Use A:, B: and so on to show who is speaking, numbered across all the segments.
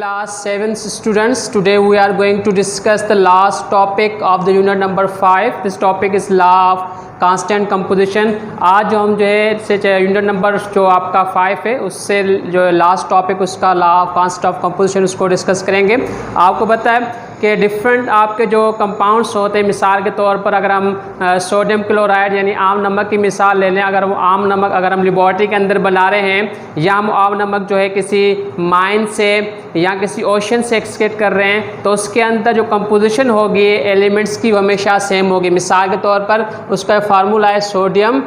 A: class 7 students. Today we are going to discuss the last topic of the unit number 5. This topic is law of constant composition. आज जो हम जो है unit number जो आपका 5 है उससे जो लास्ट टॉपिक उसका law of constant of composition उसको डिस्कस करेंगे। आपको पता है कि डिफरेंट आपके जो कंपाउंड्स होते हैं, मिसाल के तौर पर अगर हम सोडियम क्लोराइड यानी आम नमक की मिसाल ले लें, अगर वो आम नमक अगर हम लेबॉर्ट्री के अंदर बना रहे हैं या हम आम नमक जो है किसी माइन से या किसी ओशन से एक्सट्रैक्ट कर रहे हैं तो उसके अंदर जो कंपोजिशन होगी एलिमेंट्स की वो हमेशा सेम होगी। मिसाल के तौर पर उसका फार्मूला है सोडियम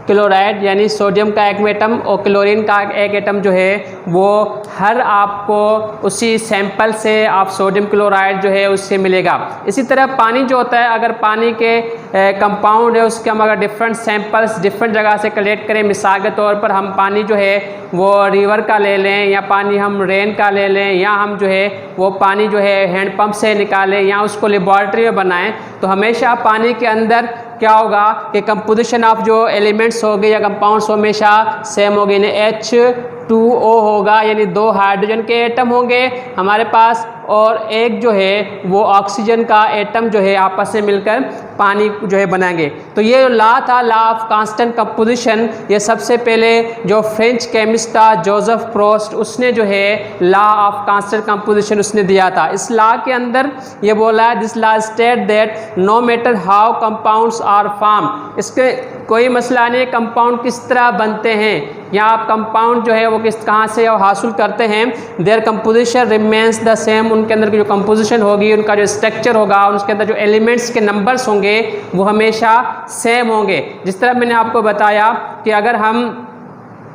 A: क्लोराइड यानी सोडियम का एक एटम और क्लोरीन का एक एटम जो है वो हर आपको उसी सैंपल से आप सोडियम क्लोराइड जो है उससे मिलेगा। इसी तरह पानी जो होता है, अगर पानी के कंपाउंड है उसके हम अगर डिफरेंट सैंपल्स डिफरेंट जगह से कलेक्ट करें, मिसाल के तौर पर हम पानी जो है वो रिवर का ले लें या पानी हम रेन का ले लें या हम जो है वो पानी जो है हैंडपम्प से निकालें या उसको लेबॉर्ट्री में बनाएं, तो हमेशा पानी के अंदर क्या होगा कि कंपोजिशन ऑफ जो एलिमेंट्स होंगे या कंपाउंड्स हमेशा सेम होंगे। H2O होगा यानी 2 हाइड्रोजन के एटम होंगे हमारे पास और एक जो है वो ऑक्सीजन का एटम जो है आपस में मिलकर पानी जो है बनाएंगे। तो ये लॉ था, लॉ ऑफ कांस्टेंट कंपोजिशन। ये सबसे पहले जो फ्रेंच केमिस्ट था जोसेफ प्रोस्ट उसने जो है लॉ ऑफ कांस्टेंट कंपोजिशन उसने दिया था। इस लॉ के अंदर ये बोला है this law state that no matter how compounds are form. इसके कोई मसला नहीं कंपाउंड किस तरह बनते हैं या आप कंपाउंड जो है वो कहाँ से हासिल करते हैं, their composition remains the same. उनके अंदर की जो कंपोजिशन होगी, उनका जो स्ट्रक्चर होगा, उसके अंदर जो एलिमेंट्स के नंबर्स होंगे वो हमेशा सेम होंगे। जिस तरह मैंने आपको बताया कि अगर हम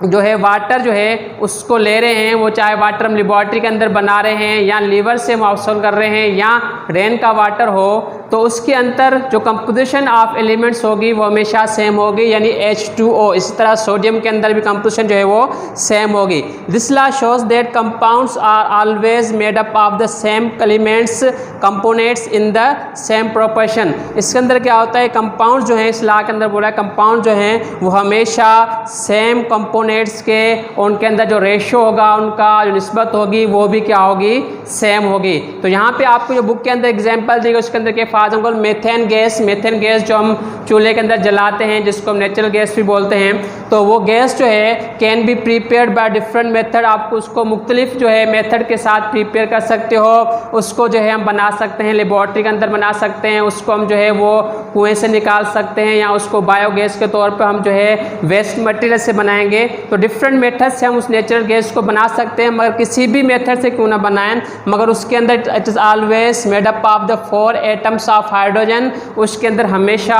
A: जो है वाटर जो है उसको ले रहे हैं, वो चाहे वाटर हम लेबॉर्ट्री के अंदर बना रहे हैं या लीवर से हम हासिल कर रहे हैं या रेन का वाटर हो, तो उसके अंदर जो कंपोजिशन ऑफ एलिमेंट्स होगी वो हमेशा सेम होगी यानी H2O। इसी तरह सोडियम के अंदर भी कंपोजिशन जो है वो सेम होगी। This law shows that compounds are always made up of the same elements components in the same proportion. इसके अंदर क्या होता है, कंपाउंड जो है इस लॉ के अंदर बोला है कंपाउंड जो हैं वो हमेशा सेम कंपोनेंट्स के उनके अंदर जो रेशियो होगा, उनका जो निस्बत होगी वो भी क्या होगी, सेम होगी। तो यहाँ पे आपको जो बुक के अंदर एग्जाम्पल दी गई उसके अंदर के एग्जाम्पल मेथेन गैस जो हम चूल्हे के अंदर जलाते हैं जिसको हम नेचुरल गैस भी बोलते हैं, तो वो गैस जो है can be prepared by different method. आपको उसको मुख्तलिफ जो है मेथड के साथ प्रिपेयर कर सकते हो। उसको जो है हम बना सकते हैं लेबॉर्ट्री के अंदर बना सकते हैं, उसको हम जो है वो कुएं से निकाल सकते हैं या उसको बायोगैस के तौर पर हम जो है वेस्ट मटेरियल से बनाएंगे। तो डिफरेंट मेथड से हम उस नेचुरल गैस को बना सकते हैं, मगर किसी भी मेथड से क्यों ना बनाएं, मगर उसके अंदर it is always made up of the 4 atoms of hydrogen. उसके अंदर हमेशा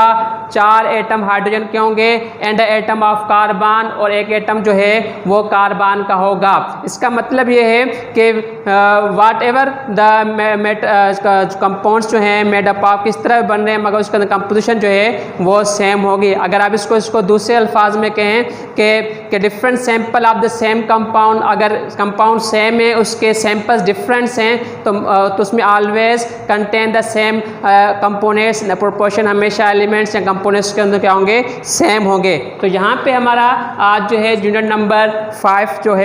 A: 4 एटम हाइड्रोजन के होंगे एंड एटम ऑफ कार्बन, और एक एटम जो है वो कार्बन का होगा। इसका मतलब ये है कि वाट एवर द कंपाउंड्स जो हैं मेड अप ऑफ किस तरह बन रहे हैं, मगर उसके अंदर कंपोजिशन जो है वो सेम होगी। अगर आप इसको दूसरे अल्फाज में कहें कि different sample of the same compound, अगर कंपाउंड सेम है उसके सैंपल्स डिफरेंट्स हैं तो उसमें always contain the same components in proportion. हमेशा एलिमेंट्स या कंपोनेंट्स के अंदर क्या होंगे, सेम होंगे। तो यहाँ पे हमारा आज जो है यूनिट नंबर 5 जो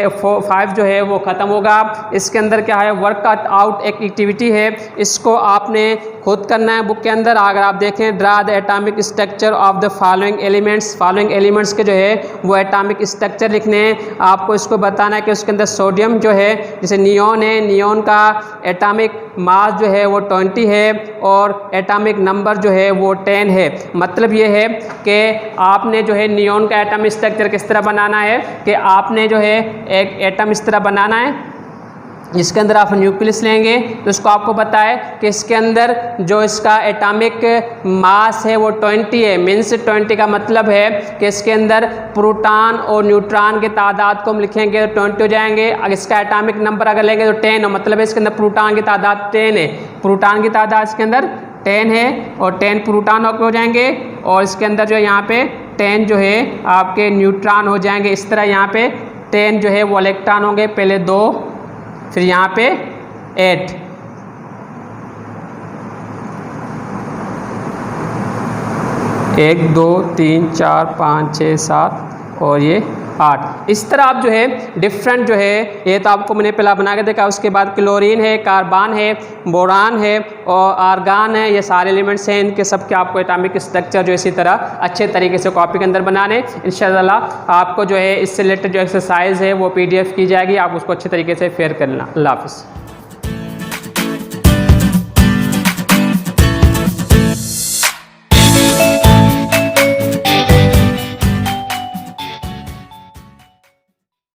A: है वो ख़त्म होगा। इसके अंदर क्या है, वर्क आउट एक एक्टिविटी है, इसको आपने खुद करना है बुक के अंदर। अगर आप देखें draw the atomic structure of the following elements के जो है वो एटॉमिक स्ट्रक्चर लिखने हैं। आपको इसको बताना है कि उसके अंदर सोडियम जो है जैसे नियॉन है, नियॉन का एटॉमिक मास जो है वो 20 है और एटॉमिक नंबर जो है वो 10 है। मतलब ये है कि आपने जो है नियॉन का एटॉमिक स्ट्रक्चर किस तरह बनाना है कि आपने जो है एक एटम इस तरह बनाना है जिसके अंदर आप न्यूक्लियस लेंगे, तो इसको आपको पता है कि इसके अंदर जो इसका एटॉमिक मास है वो 20 है। मीन्स 20 का मतलब है कि इसके अंदर प्रोटॉन और न्यूट्रॉन की तादाद को हम लिखेंगे तो 20 हो जाएंगे। अगर इसका एटॉमिक नंबर अगर लेंगे तो 10 हो, मतलब है इसके अंदर प्रोटॉन की तादाद 10 है। प्रोटॉन की तादाद इसके अंदर 10 है और 10 प्रोटॉन हो जाएंगे और इसके अंदर जो यहाँ पे 10 जो है आपके न्यूट्रॉन हो जाएंगे। इस तरह यहाँ पे 10 जो है वो इलेक्ट्रॉन होंगे, पहले 2 फिर यहाँ पे 8। एक 2 3 4 5 6 7 और ये 8। इस तरह आप जो है डिफरेंट जो है, ये तो आपको मैंने पहला बना के देखा, उसके बाद क्लोरीन है, कार्बन है, बोरान है और आर्गान है, ये सारे एलिमेंट्स हैं, इनके सब के आपको एटॉमिक स्ट्रक्चर जो इसी तरह अच्छे तरीके से कॉपी के अंदर बनाने। इंशाल्लाह आपको जो है इससे रिलेटेड जो एक्सरसाइज है वो PDF की जाएगी, आप उसको अच्छे तरीके से फेयर कर लेना। अल्लाह हाफ़िज़।